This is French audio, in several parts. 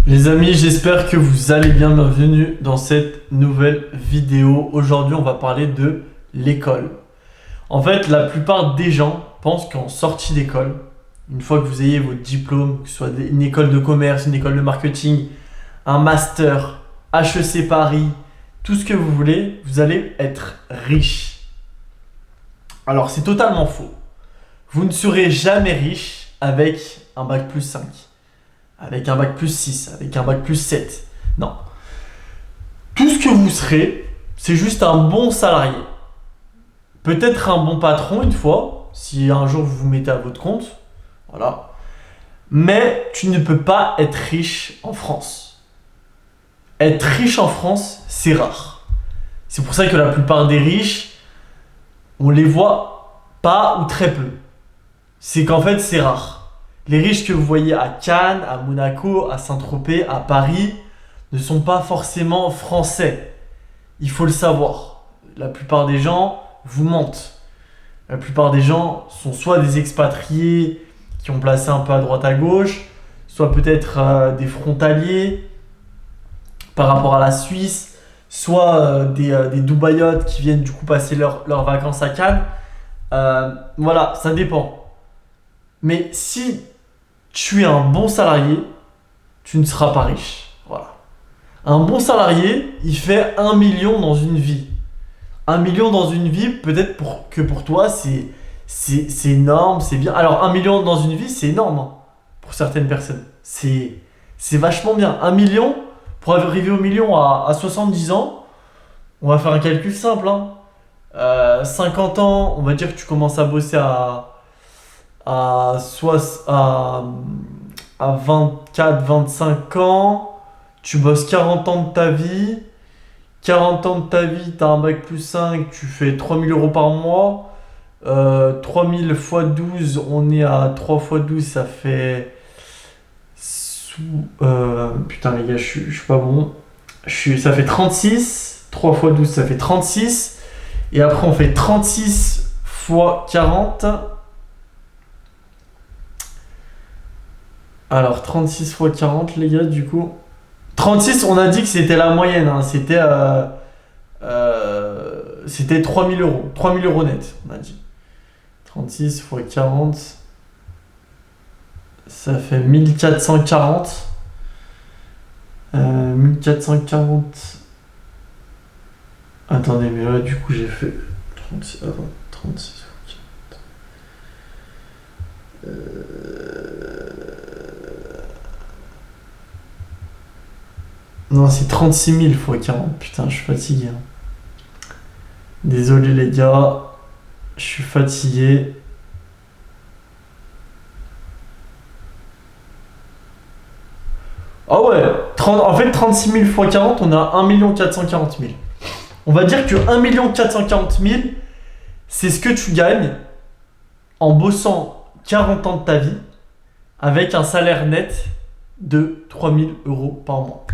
Les amis, j'espère que vous allez bien. Bienvenue dans cette nouvelle vidéo. Aujourd'hui, on va parler de l'école. En fait, la plupart des gens pensent qu'en sortie d'école, une fois que vous ayez votre diplôme, que ce soit une école de commerce, une école de marketing, un master, HEC Paris, tout ce que vous voulez, vous allez être riche. Alors, c'est totalement faux. Vous ne serez jamais riche avec un bac plus 5. Avec un bac plus 6, avec un bac plus 7. Non. Tout ce que vous serez, c'est juste un bon salarié. Peut-être un bon patron une fois, si un jour vous vous mettez à votre compte. Voilà. Mais tu ne peux pas être riche en France. Être riche en France, c'est rare. C'est pour ça que la plupart des riches, on les voit pas ou très peu. C'est qu'en fait, c'est rare. Les riches que vous voyez à Cannes, à Monaco, à Saint-Tropez, à Paris, ne sont pas forcément français. Il faut le savoir. La plupart des gens vous mentent. La plupart des gens sont soit des expatriés qui ont placé un peu à droite à gauche, soit peut-être des frontaliers par rapport à la Suisse, soit des Dubaïotes qui viennent du coup passer leurs vacances à Cannes. Voilà, ça dépend. Mais si tu es un bon salarié, tu ne seras pas riche. Voilà. Un bon salarié, il fait 1 million dans une vie. 1 million dans une vie, peut-être que pour toi, c'est énorme, c'est bien. Alors, 1 million dans une vie, c'est énorme hein, pour certaines personnes. C'est vachement bien. 1 million, pour arriver au million à 70 ans, on va faire un calcul simple. 50 ans, on va dire que tu commences à bosser à 24-25 ans, tu bosses 40 ans de ta vie. 40 ans de ta vie, tu as un bac plus 5, tu fais 3000 euros par mois. 3000 x 12, on est à 3 x 12, ça fait. Putain, les gars, je suis pas bon. Ça fait 36. 3 x 12, ça fait 36. Et après, on fait 36 x 40. Alors, 36 x 40, les gars, du coup. 36, on a dit que c'était la moyenne. Hein. C'était 3000 euros. 3000 euros net, on a dit. 36 x 40. Ça fait 1440. 1440. Attendez, mais là, du coup, j'ai fait 36 x 40. Non, c'est 36 000 x 40. Putain, je suis fatigué. Hein. Désolé les gars, je suis fatigué. Ah ouais, en fait 36 000 x 40, on a 1 440 000. On va dire que 1 440 000, c'est ce que tu gagnes en bossant 40 ans de ta vie avec un salaire net de 3000 euros par mois.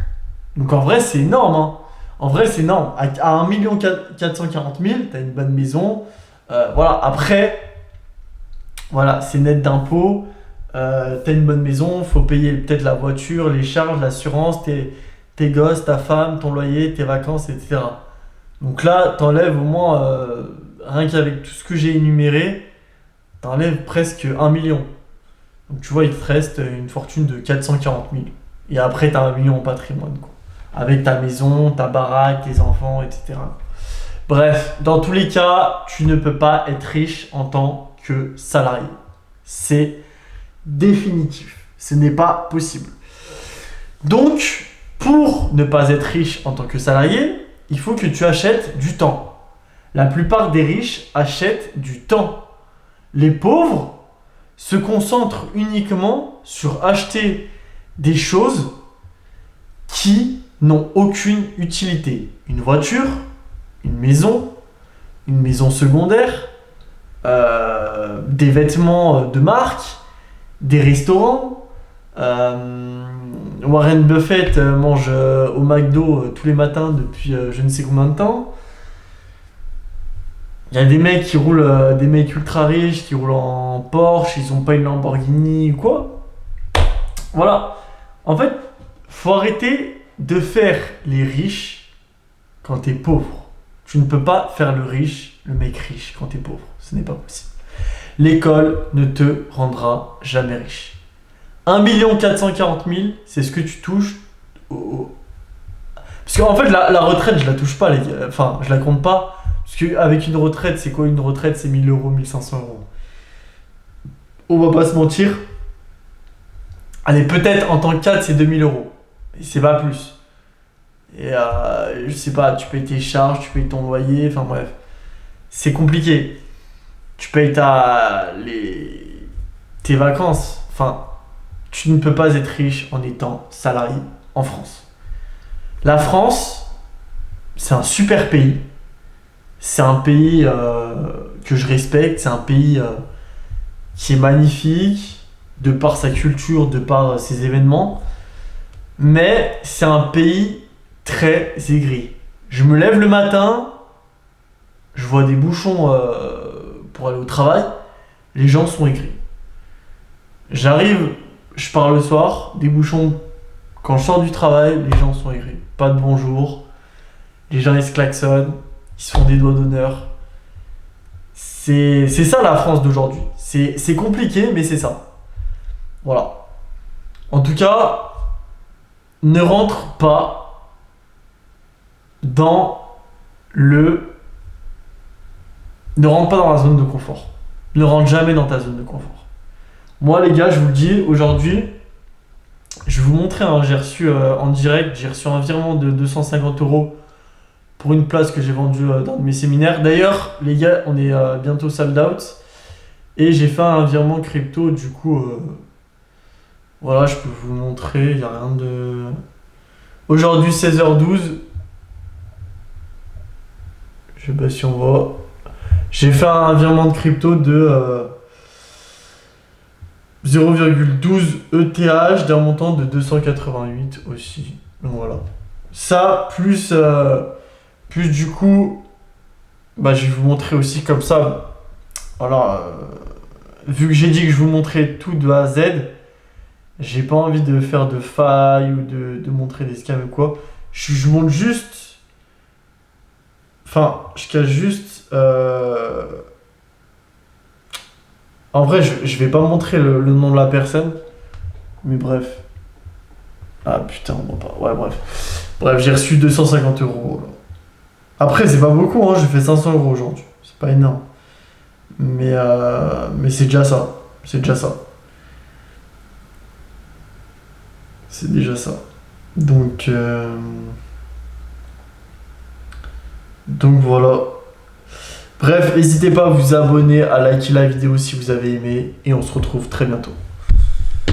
Donc en vrai, c'est énorme. Hein. En vrai, c'est énorme. À 1 440 000, tu as une bonne maison. Voilà. Après, voilà, c'est net d'impôts. Tu as une bonne maison. Il faut payer peut-être la voiture, les charges, l'assurance, tes gosses, ta femme, ton loyer, tes vacances, etc. Donc là, tu enlèves au moins, rien qu'avec tout ce que j'ai énuméré, tu enlèves presque 1 million. Donc tu vois, il te reste une fortune de 440 000. Et après, tu as 1 million en patrimoine, quoi. Avec ta maison, ta baraque, tes enfants, etc. Bref, dans tous les cas, tu ne peux pas être riche en tant que salarié. C'est définitif. Ce n'est pas possible. Donc, pour ne pas être riche en tant que salarié, il faut que tu achètes du temps. La plupart des riches achètent du temps. Les pauvres se concentrent uniquement sur acheter des choses qui n'ont aucune utilité. Une voiture, une maison secondaire, des vêtements de marque, des restaurants. Warren Buffett mange au McDo tous les matins depuis je ne sais combien de temps. Il y a des mecs qui roulent, des mecs ultra riches qui roulent en Porsche, ils ont pas une Lamborghini ou quoi. Voilà. En fait, faut arrêter de faire les riches quand t'es pauvre. Tu ne peux pas faire le riche, le mec riche quand t'es pauvre. Ce n'est pas possible. L'école ne te rendra jamais riche. 1 440 000, c'est ce que tu touches Parce qu'en fait, la retraite, je la touche pas, les gars. Enfin, je la compte pas. Parce qu'avec une retraite, c'est quoi une retraite? C'est 1000 euros, 1500 euros. On va pas se mentir. Allez, peut-être en tant que cadre, c'est 2000 euros. Et c'est pas plus. Et je sais pas, tu payes tes charges, tu payes ton loyer, enfin bref. C'est compliqué. Tu payes tes vacances. Enfin, tu ne peux pas être riche en étant salarié en France. La France, c'est un super pays. C'est un pays que je respecte. C'est un pays qui est magnifique, de par sa culture, de par ses événements. Mais c'est un pays très aigri. Je me lève le matin, je vois des bouchons pour aller au travail. Les gens sont aigris. J'arrive, je pars le soir, des bouchons. Quand je sors du travail, les gens sont aigris. Pas de bonjour. Les gens ils se klaxonnent, ils se font des doigts d'honneur. C'est ça la France d'aujourd'hui. C'est compliqué, mais c'est ça. Voilà. En tout cas, ne rentre pas dans Ne rentre pas dans la zone de confort. Ne rentre jamais dans ta zone de confort. Moi, les gars, je vous le dis, aujourd'hui, je vais vous montrer, hein, j'ai reçu en direct, j'ai reçu un virement de 250 euros pour une place que j'ai vendue dans un de mes séminaires. D'ailleurs, les gars, on est bientôt sold out. Et j'ai fait un virement crypto, du coup, voilà, je peux vous montrer, il n'y a rien de... Aujourd'hui, 16h12. Je sais pas si on voit. J'ai fait un virement de crypto de 0,12 ETH d'un montant de 288 aussi. Donc voilà. Ça, plus du coup, bah, je vais vous montrer aussi comme ça. Voilà. Vu que j'ai dit que je vous montrais tout de A à Z, j'ai pas envie de faire de failles ou de montrer des scams ou quoi. Je montre juste. Enfin, je cache juste. En vrai, je vais pas montrer le nom de la personne. Mais bref. Ah putain, on voit pas. Ouais, bref. Bref, j'ai reçu 250 euros. Après, c'est pas beaucoup, hein. J'ai fait 500 euros aujourd'hui. C'est pas énorme. Mais c'est déjà ça. C'est déjà ça. C'est déjà ça. Donc voilà. Bref, n'hésitez pas à vous abonner, à liker la vidéo si vous avez aimé. Et on se retrouve très bientôt.